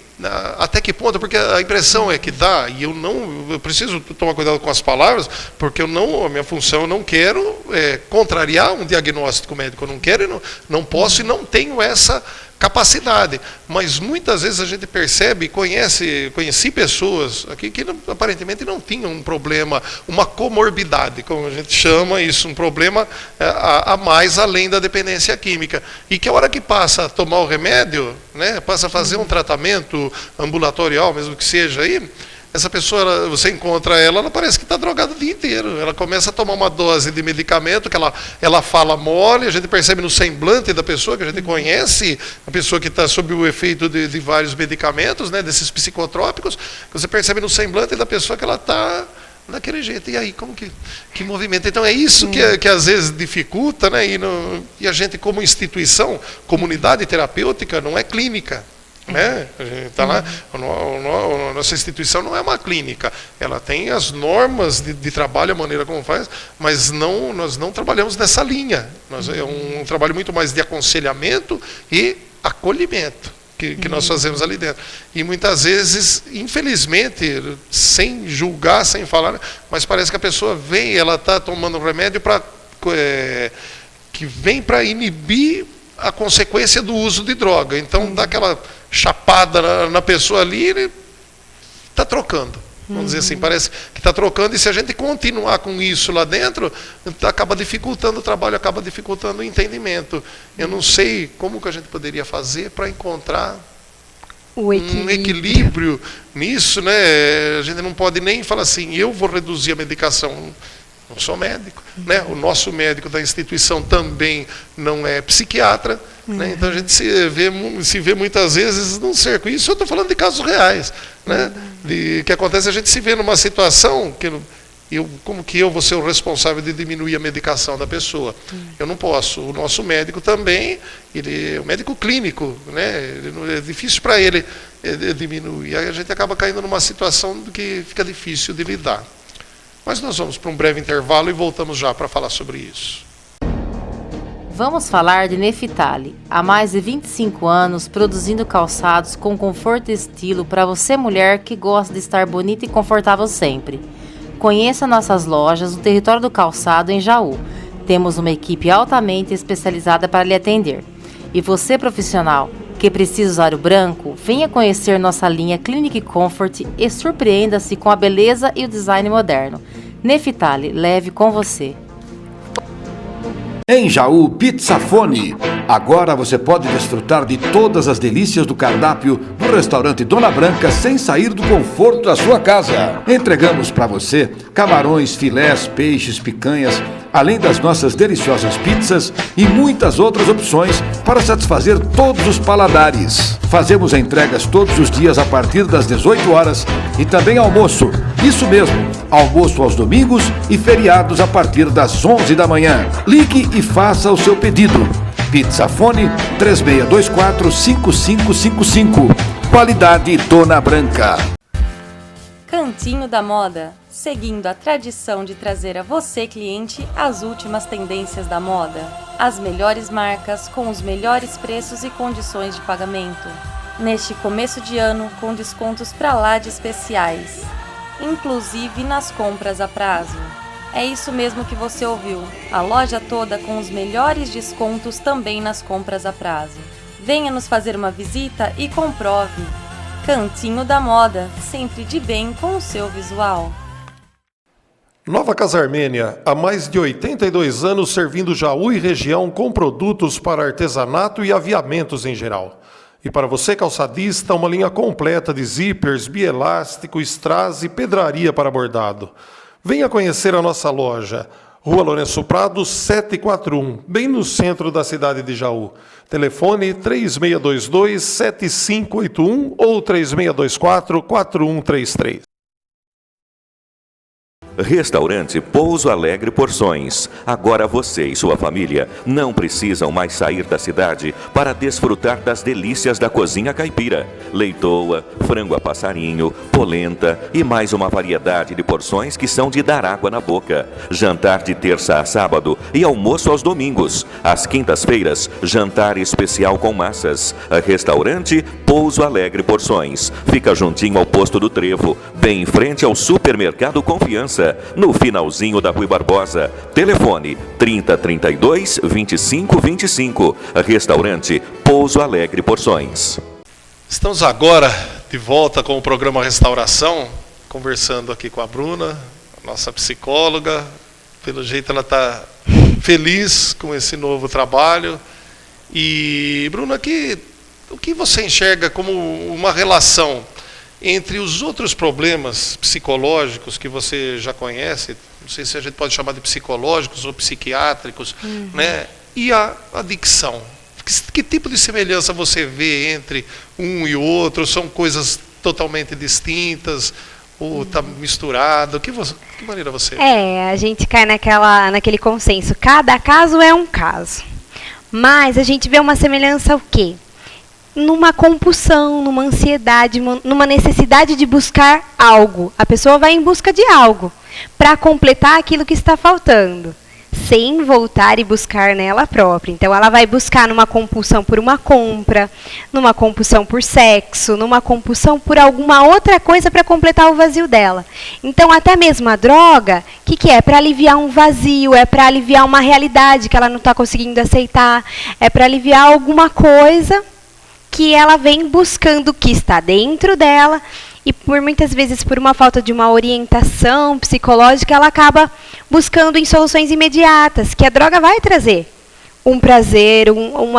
até que ponto, porque a impressão é que dá, e eu preciso tomar cuidado com as palavras, porque a minha função, eu não quero contrariar um diagnóstico médico, eu não quero, não posso e não tenho essa capacidade. Mas muitas vezes a gente percebe, conheci pessoas aqui que aparentemente não tinham um problema, uma comorbidade, como a gente chama isso, um problema a mais além da dependência química. E que a hora que passa a tomar o remédio, né, passa a fazer um tratamento ambulatorial, mesmo que seja aí, essa pessoa, você encontra ela parece que está drogada o dia inteiro. Ela começa a tomar uma dose de medicamento, que ela fala mole, a gente percebe no semblante da pessoa, que a gente conhece, a pessoa que está sob o efeito de vários medicamentos, né, desses psicotrópicos, você percebe no semblante da pessoa que ela está daquele jeito. E aí, como que movimento? Então é isso que às vezes dificulta, né, e a gente como instituição, comunidade terapêutica, não é clínica. Né? A gente tá lá, nossa instituição não é uma clínica, ela tem as normas de trabalho, a maneira como faz, mas nós não trabalhamos nessa linha. É um trabalho muito mais de aconselhamento e acolhimento que nós fazemos ali dentro. E muitas vezes, infelizmente, sem julgar, sem falar, mas parece que a pessoa vem, ela está tomando um remédio que vem para inibir a consequência do uso de droga. Então, dá aquela chapada na pessoa ali, ele está trocando. Vamos dizer assim, parece que está trocando, e se a gente continuar com isso lá dentro, acaba dificultando o trabalho, acaba dificultando o entendimento. Eu não sei como que a gente poderia fazer para encontrar um equilíbrio nisso, né? A gente não pode nem falar assim, eu vou reduzir a medicação. Não sou médico, né? O nosso médico da instituição também não é psiquiatra, né? Então a gente se vê muitas vezes num cerco. Isso eu estou falando de casos reais, né? Que acontece, a gente se vê numa situação que como que eu vou ser o responsável de diminuir a medicação da pessoa? Eu não posso. O nosso médico também, ele é um médico clínico, né? É difícil para ele diminuir. Aí a gente acaba caindo numa situação que fica difícil de lidar. Mas nós vamos para um breve intervalo e voltamos já para falar sobre isso. Vamos falar de Nefitali. Há mais de 25 anos produzindo calçados com conforto e estilo para você, mulher que gosta de estar bonita e confortável sempre. Conheça nossas lojas no território do calçado em Jaú. Temos uma equipe altamente especializada para lhe atender. E você, profissional, que precisa usar o branco, venha conhecer nossa linha Clinic Comfort e surpreenda-se com a beleza e o design moderno. Nefitali, leve com você. Em Jaú, Pizzafone. Agora você pode desfrutar de todas as delícias do cardápio do restaurante Dona Branca sem sair do conforto da sua casa. Entregamos para você camarões, filés, peixes, picanhas, além das nossas deliciosas pizzas e muitas outras opções para satisfazer todos os paladares. Fazemos entregas todos os dias a partir das 18 horas e também almoço. Isso mesmo, almoço aos domingos e feriados a partir das 11 da manhã. Ligue e faça o seu pedido. Pizzafone 3624-5555. Qualidade Dona Branca. Cantinho da Moda, seguindo a tradição de trazer a você, cliente, as últimas tendências da moda. As melhores marcas, com os melhores preços e condições de pagamento. Neste começo de ano, com descontos pra lá de especiais. Inclusive nas compras a prazo. É isso mesmo que você ouviu. A loja toda com os melhores descontos também nas compras a prazo. Venha nos fazer uma visita e comprove. Cantinho da Moda, sempre de bem com o seu visual. Nova Casa Armênia, há mais de 82 anos servindo Jaú e região com produtos para artesanato e aviamentos em geral. E para você, calçadista, uma linha completa de zíperes, bielástico, strass e pedraria para bordado. Venha conhecer a nossa loja, Rua Lourenço Prado, 741, bem no centro da cidade de Jaú. Telefone 3622-7581 ou 3624-4133. Restaurante Pouso Alegre Porções. Agora você e sua família não precisam mais sair da cidade para desfrutar das delícias da cozinha caipira. Leitoa, frango a passarinho, polenta e mais uma variedade de porções que são de dar água na boca. Jantar de terça a sábado e almoço aos domingos. Às quintas-feiras, jantar especial com massas. Restaurante Pouso Alegre Porções. Fica juntinho ao posto do Trevo, bem em frente ao Supermercado Confiança, no finalzinho da Rui Barbosa. Telefone 3032-2525. Restaurante Pouso Alegre Porções. Estamos agora de volta com o programa Restauração, conversando aqui com a Bruna, nossa psicóloga. Pelo jeito ela está feliz com esse novo trabalho. E, Bruna, o que você enxerga como uma relação entre os outros problemas psicológicos que você já conhece, não sei se a gente pode chamar de psicológicos ou psiquiátricos, né? E a adicção? Que tipo de semelhança você vê entre um e outro? São coisas totalmente distintas? Ou está misturado? Que maneira você... A gente cai naquele consenso. Cada caso é um caso. Mas a gente vê uma semelhança o quê? Numa compulsão, numa ansiedade, numa necessidade de buscar algo. A pessoa vai em busca de algo para completar aquilo que está faltando. sem voltar e buscar nela própria. Então, ela vai buscar numa compulsão por uma compra, numa compulsão por sexo, numa compulsão por alguma outra coisa para completar o vazio dela. Então, até mesmo a droga, o que é? Para aliviar um vazio, é para aliviar uma realidade que ela não está conseguindo aceitar, é para aliviar alguma coisa que ela vem buscando que está dentro dela. E muitas vezes, por uma falta de uma orientação psicológica, ela acaba buscando em soluções imediatas, que a droga vai trazer um prazer,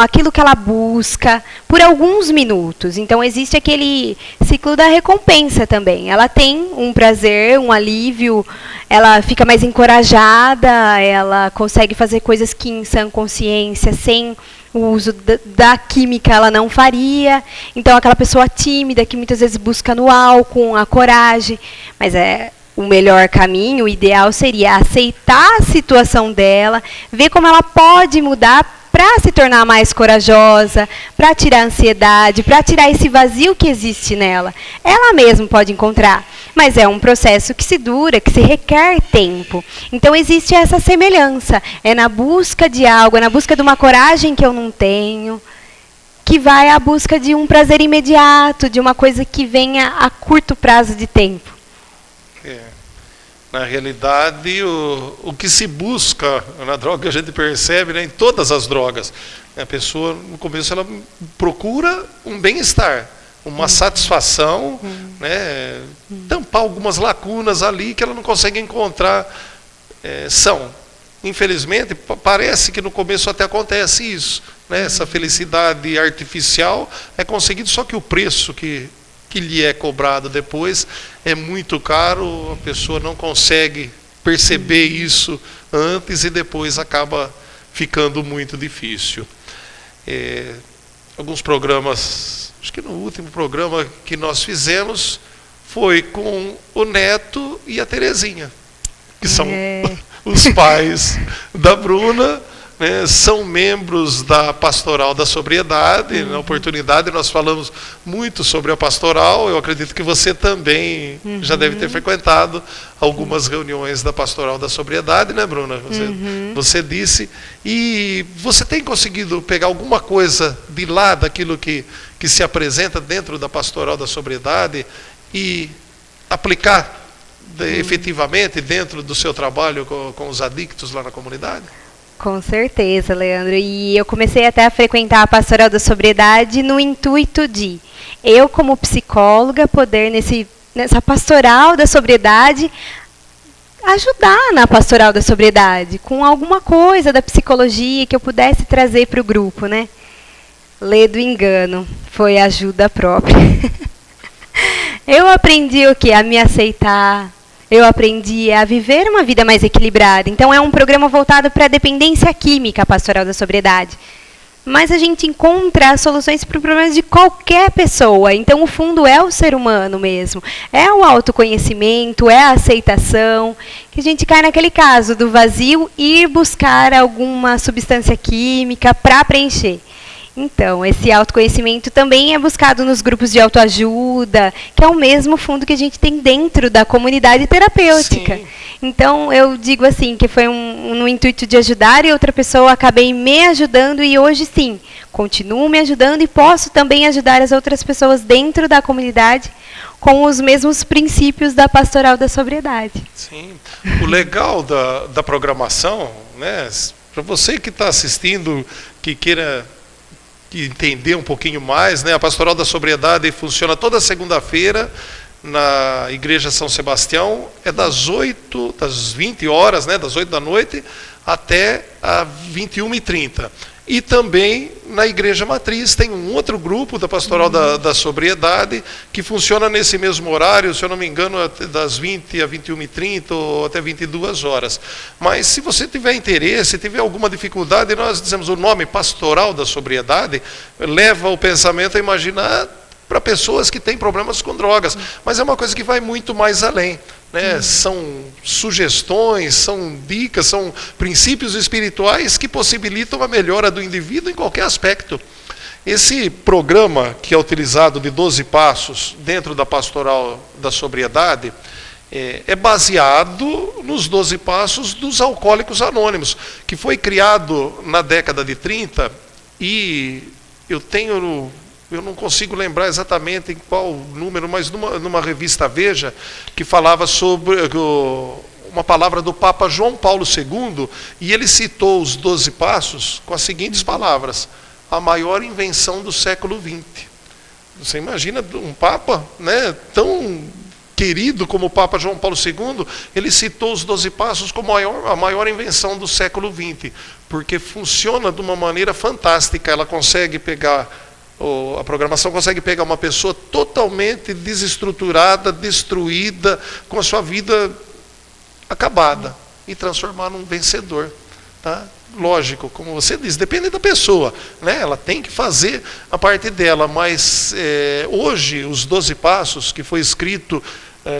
aquilo que ela busca, por alguns minutos. Então, existe aquele ciclo da recompensa também. Ela tem um prazer, um alívio, ela fica mais encorajada, ela consegue fazer coisas que, em sã consciência, sem o uso da química, ela não faria. Então, aquela pessoa tímida que muitas vezes busca no álcool a coragem, mas o melhor caminho, o ideal seria aceitar a situação dela, ver como ela pode mudar para se tornar mais corajosa, para tirar a ansiedade, para tirar esse vazio que existe nela. Ela mesma pode encontrar, mas é um processo que se dura, que se requer tempo. Então, existe essa semelhança. É na busca de algo, é na busca de uma coragem que eu não tenho, que vai à busca de um prazer imediato, de uma coisa que venha a curto prazo de tempo. Na realidade, o que se busca na droga, a gente percebe, né, em todas as drogas, a pessoa, no começo, ela procura um bem-estar, uma satisfação, né, tampar algumas lacunas ali que ela não consegue encontrar. Infelizmente, parece que no começo até acontece isso, né, essa felicidade artificial é conseguido, só que o preço que lhe é cobrado depois é muito caro, a pessoa não consegue perceber isso antes e depois acaba ficando muito difícil. Alguns programas, acho que no último programa que nós fizemos foi com o Neto e a Terezinha, que são os pais da Bruna, né, são membros da Pastoral da Sobriedade. Na oportunidade nós falamos muito sobre a pastoral. Eu acredito que você também já deve ter frequentado algumas reuniões da Pastoral da Sobriedade, né, Bruna? Você disse. E você tem conseguido pegar alguma coisa de lá, daquilo que se apresenta dentro da Pastoral da Sobriedade e aplicar efetivamente dentro do seu trabalho com os adictos lá na comunidade? Com certeza, Leandro. E eu comecei até a frequentar a Pastoral da Sobriedade no intuito de eu, como psicóloga, poder, nessa Pastoral da Sobriedade, ajudar na Pastoral da Sobriedade, com alguma coisa da psicologia que eu pudesse trazer para o grupo, né? Lê do engano, foi ajuda própria. Eu aprendi o quê? A me aceitar. Eu aprendi a viver uma vida mais equilibrada. Então, é um programa voltado para a dependência química, a Pastoral da Sobriedade. Mas a gente encontra soluções para problemas de qualquer pessoa. Então, o fundo é o ser humano mesmo. É o autoconhecimento, é a aceitação. Que a gente cai naquele caso do vazio, ir buscar alguma substância química para preencher. Então, esse autoconhecimento também é buscado nos grupos de autoajuda, que é o mesmo fundo que a gente tem dentro da comunidade terapêutica. Sim. Então, eu digo assim, que foi no intuito de ajudar e outra pessoa acabei me ajudando e hoje sim, continuo me ajudando e posso também ajudar as outras pessoas dentro da comunidade com os mesmos princípios da Pastoral da Sobriedade. Sim. O legal da programação, né, para você que está assistindo, que queira entender um pouquinho mais, né? A Pastoral da Sobriedade funciona toda segunda-feira na Igreja São Sebastião, é das 20 horas, né? Das 8 da noite até às 21h30. E também na Igreja Matriz tem um outro grupo da Pastoral da Sobriedade que funciona nesse mesmo horário, se eu não me engano, das 20 a 21h30 ou até 22 horas. Mas se você tiver interesse, tiver alguma dificuldade, nós dizemos o nome Pastoral da Sobriedade, leva o pensamento a imaginar para pessoas que têm problemas com drogas. Mas é uma coisa que vai muito mais além. Né? São sugestões, são dicas, são princípios espirituais que possibilitam a melhora do indivíduo em qualquer aspecto. Esse programa que é utilizado de 12 passos dentro da Pastoral da Sobriedade, é baseado nos 12 Passos dos Alcoólicos Anônimos, que foi criado na década de 30, e eu não consigo lembrar exatamente em qual número, mas numa revista Veja, que falava sobre uma palavra do Papa João Paulo II, e ele citou os 12 Passos com as seguintes palavras: a maior invenção do século XX. Você imagina um Papa, né, tão querido como o Papa João Paulo II, ele citou os 12 Passos como a maior invenção do século XX, porque funciona de uma maneira fantástica. Ela consegue pegar, a programação consegue pegar uma pessoa totalmente desestruturada, destruída, com a sua vida acabada, e transformar num vencedor. Tá? Lógico, como você diz, depende da pessoa, né? Ela tem que fazer a parte dela, mas hoje os 12 Passos, que foi escrito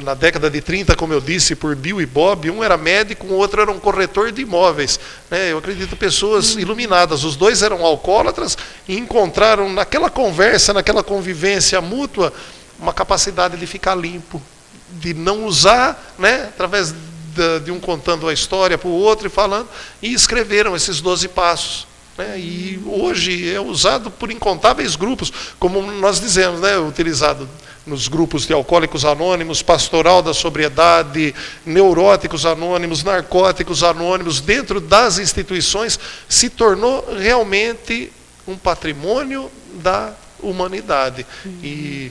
na década de 30, como eu disse, por Bill e Bob, um era médico, o outro era um corretor de imóveis, né? Eu acredito pessoas iluminadas, os dois eram alcoólatras e encontraram naquela conversa, naquela convivência mútua, uma capacidade de ficar limpo, de não usar, né, através de um contando a história para o outro e falando, e escreveram esses 12 passos. Né? E hoje é usado por incontáveis grupos, como nós dizemos, né, utilizado nos grupos de Alcoólicos Anônimos, Pastoral da Sobriedade, Neuróticos Anônimos, Narcóticos Anônimos, dentro das instituições, se tornou realmente um patrimônio da humanidade. E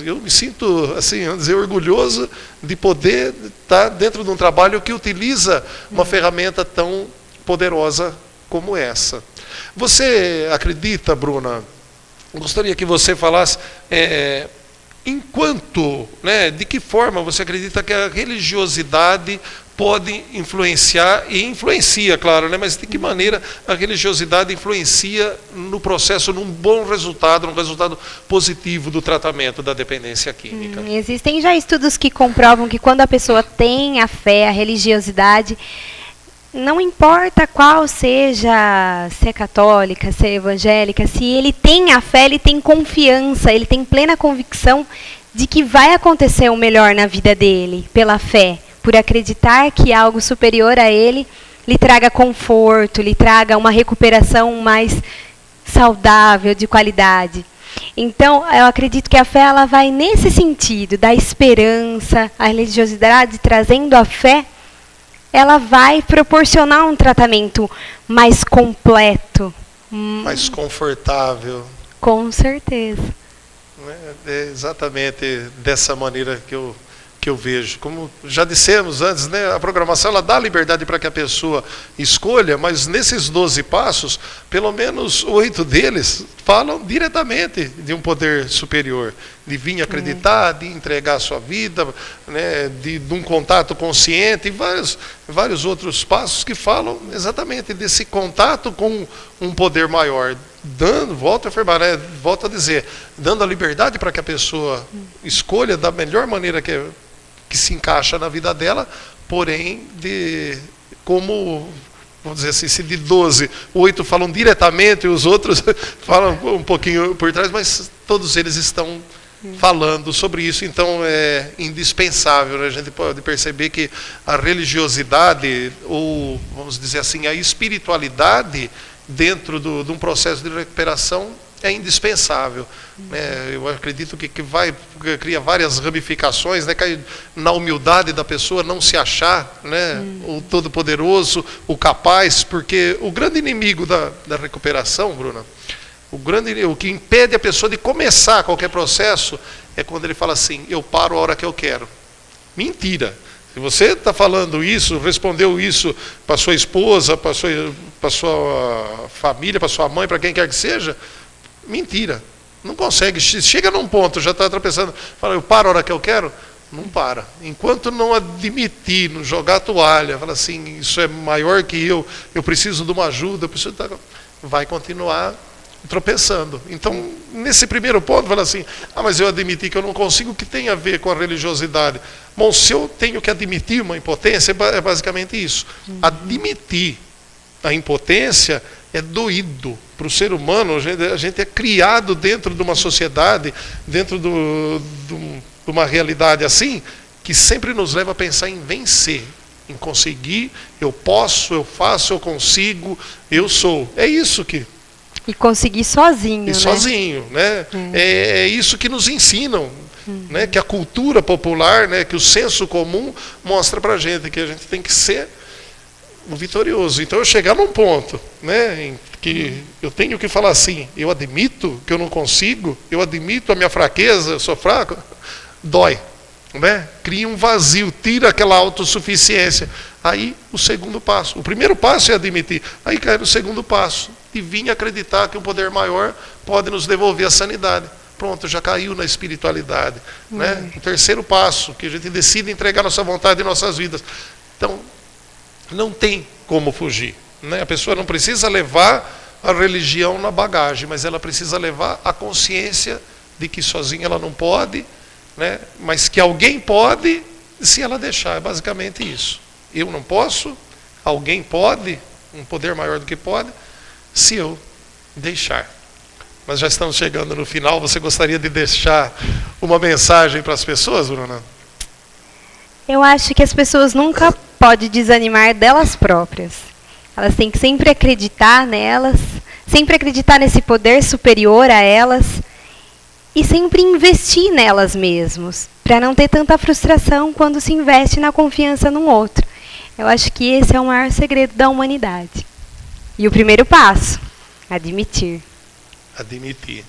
eu me sinto, assim, vamos dizer, orgulhoso de poder estar dentro de um trabalho que utiliza uma ferramenta tão poderosa como essa. Você acredita, Bruna, gostaria que você falasse, de que forma você acredita que a religiosidade pode influenciar, e influencia, claro, né? Mas de que maneira a religiosidade influencia no processo, num bom resultado, num resultado positivo do tratamento da dependência química? Existem já estudos que comprovam que quando a pessoa tem a fé, a religiosidade, não importa qual seja, se é católica, se é evangélica, se ele tem a fé, ele tem confiança, ele tem plena convicção de que vai acontecer o melhor na vida dele, pela fé, por acreditar que algo superior a ele lhe traga conforto, lhe traga uma recuperação mais saudável, de qualidade. Então, eu acredito que a fé ela vai nesse sentido, da esperança, a religiosidade trazendo a fé, ela vai proporcionar um tratamento mais completo. Mais confortável. Com certeza. É exatamente dessa maneira que eu vejo. Como já dissemos antes, né, a programação ela dá liberdade para que a pessoa escolha, mas nesses 12 passos, pelo menos 8 deles falam diretamente de um poder superior, de vir acreditar, de entregar a sua vida, né, de um contato consciente, e vários outros passos que falam exatamente desse contato com um poder maior, volto a afirmar, né, volto a dizer, dando a liberdade para que a pessoa escolha da melhor maneira que se encaixa na vida dela, porém, como, vamos dizer assim, se de 12, 8 falam diretamente e os outros falam um pouquinho por trás, mas todos eles estão falando sobre isso, então é indispensável, né? A gente pode perceber que a religiosidade, ou vamos dizer assim, a espiritualidade dentro de um processo de recuperação é indispensável. Eu acredito que cria várias ramificações, né? Na humildade da pessoa, não se achar, né? O todo-poderoso, o capaz, porque o grande inimigo da recuperação, Bruna, o que impede a pessoa de começar qualquer processo é quando ele fala assim: eu paro a hora que eu quero. Mentira! Se você está falando isso, respondeu isso para sua esposa, para sua família, para sua mãe, para quem quer que seja, mentira. Não consegue. Chega num ponto, já está tropeçando, fala, eu paro a hora que eu quero. Não para. Enquanto não admitir, não jogar a toalha, fala assim, isso é maior que eu preciso de uma ajuda, vai continuar tropeçando. Então, nesse primeiro ponto, fala assim, mas eu admiti que eu não consigo, o que tem a ver com a religiosidade? Bom, se eu tenho que admitir uma impotência, é basicamente isso. Admitir a impotência é doído para o ser humano. A gente é criado dentro de uma sociedade, dentro de uma realidade assim, que sempre nos leva a pensar em vencer, em conseguir, eu posso, eu faço, eu consigo, eu sou. É isso que... E conseguir sozinho, E sozinho, né? É isso que nos ensinam, né? Que a cultura popular, né? Que o senso comum mostra pra gente, que a gente tem que ser o vitorioso. Então eu chegar num ponto, né? Em que eu tenho que falar assim, eu admito que eu não consigo, eu admito a minha fraqueza, eu sou fraco, dói. Né? Cria um vazio, tira aquela autossuficiência. Aí o segundo passo, o primeiro passo é admitir, aí cai no segundo passo, e vir acreditar que um poder maior pode nos devolver a sanidade. Pronto, já caiu na espiritualidade. Né? O terceiro passo, que a gente decide entregar nossa vontade em nossas vidas. Então, não tem como fugir. Né? A pessoa não precisa levar a religião na bagagem, mas ela precisa levar a consciência de que sozinha ela não pode, né? Mas que alguém pode, se ela deixar. É basicamente isso. Eu não posso, alguém pode, um poder maior do que pode, se eu deixar. Mas já estamos chegando no final. Você gostaria de deixar uma mensagem para as pessoas, Bruna? Eu acho que as pessoas nunca podem desanimar delas próprias. Elas têm que sempre acreditar nelas, sempre acreditar nesse poder superior a elas, e sempre investir nelas mesmas, para não ter tanta frustração quando se investe na confiança num outro. Eu acho que esse é o maior segredo da humanidade. E o primeiro passo, admitir. Admitir.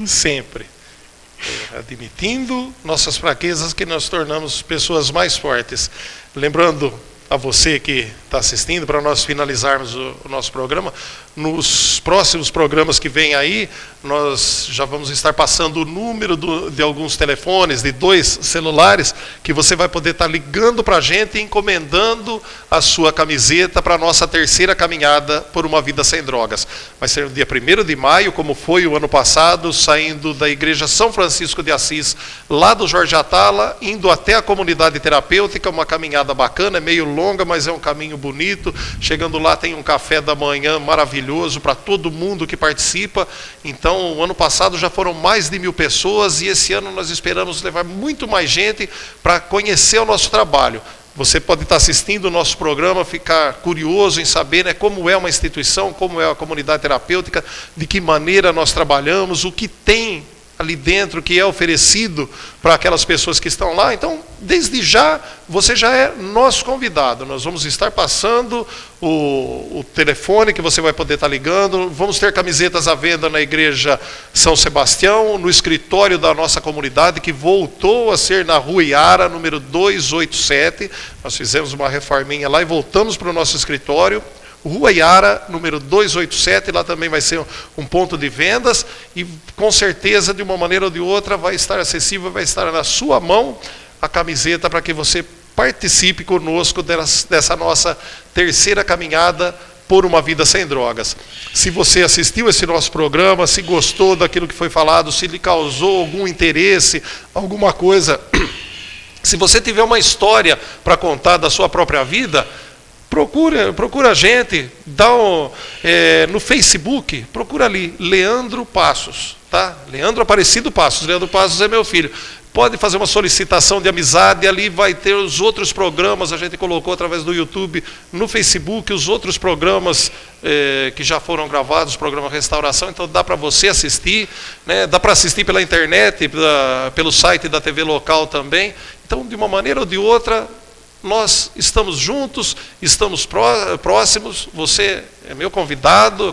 Sempre. Admitindo nossas fraquezas que nós tornamos pessoas mais fortes. Lembrando a você que está assistindo, para nós finalizarmos o nosso programa, nos próximos programas que vêm aí, nós já vamos estar passando o número de alguns telefones, de 2 celulares, que você vai poder estar ligando para a gente e encomendando a sua camiseta para a nossa terceira caminhada por uma vida sem drogas. Vai ser no dia 1º de maio, como foi o ano passado, saindo da Igreja São Francisco de Assis, lá do Jorge Atala, indo até a comunidade terapêutica, uma caminhada bacana, é meio longa, mas é um caminho bonito. Chegando lá tem um café da manhã maravilhoso para todo mundo que participa. Então, o ano passado já foram mais de 1000 pessoas e esse ano nós esperamos levar muito mais gente para conhecer o nosso trabalho. Você pode estar assistindo o nosso programa, ficar curioso em saber, né, como é uma instituição, como é a comunidade terapêutica, de que maneira nós trabalhamos, o que tem ali dentro que é oferecido para aquelas pessoas que estão lá. Então, desde já, você já é nosso convidado. Nós vamos estar passando o telefone que você vai poder estar ligando. Vamos ter camisetas à venda na Igreja São Sebastião, no escritório da nossa comunidade, que voltou a ser na Rua Iara, número 287. Nós fizemos uma reforminha lá e voltamos para o nosso escritório. Rua Iara, número 287, lá também vai ser um ponto de vendas e com certeza, de uma maneira ou de outra, vai estar acessível, vai estar na sua mão a camiseta para que você participe conosco dessa nossa terceira caminhada por uma vida sem drogas. Se você assistiu esse nosso programa, se gostou daquilo que foi falado, se lhe causou algum interesse, alguma coisa, se você tiver uma história para contar da sua própria vida, procura a gente, no Facebook, procura ali, Leandro Passos, tá? Leandro Aparecido Passos, Leandro Passos é meu filho. Pode fazer uma solicitação de amizade, ali vai ter os outros programas, a gente colocou através do YouTube, no Facebook, os outros programas que já foram gravados, o programa Restauração, então dá para você assistir, né? Dá para assistir pela internet, pelo site da TV local também. Então, de uma maneira ou de outra, nós estamos juntos, estamos próximos. Você é meu convidado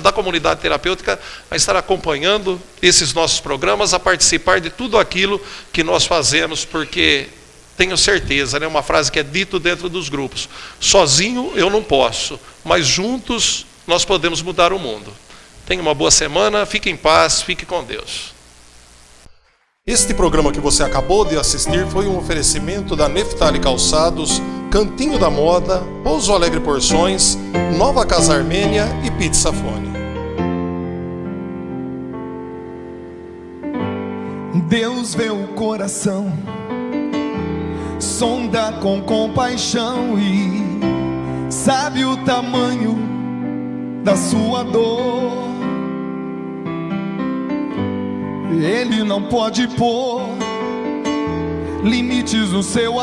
da comunidade terapêutica a estar acompanhando esses nossos programas, a participar de tudo aquilo que nós fazemos, porque tenho certeza, né, uma frase que é dito dentro dos grupos: sozinho eu não posso, mas juntos nós podemos mudar o mundo. Tenha uma boa semana, fique em paz, fique com Deus. Este programa que você acabou de assistir foi um oferecimento da Neftali Calçados, Cantinho da Moda, Pouso Alegre Porções, Nova Casa Armênia e Pizza Fone. Deus vê o coração, sonda com compaixão e sabe o tamanho da sua dor. Ele não pode pôr limites no seu amor.